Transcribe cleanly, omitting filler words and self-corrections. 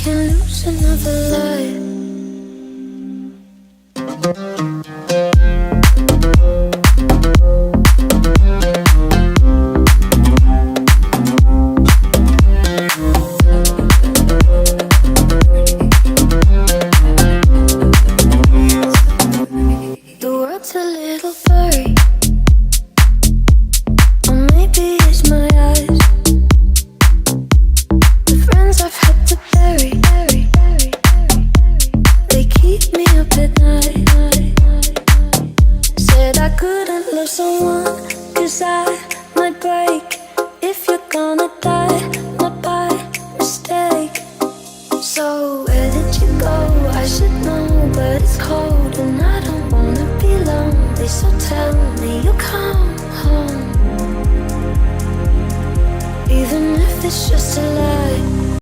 can't lose another life. The world's a little blurry, or maybe it's my eyes. The friends I've had to bury, they keep me up at night. Said I couldn't love someone, 'cause I might break. If you're gonna die, not by mistake. So where did you go? I should know, but it's cold and I don't wanna be lonely. So tell me you'll come home, even if it's just a lie.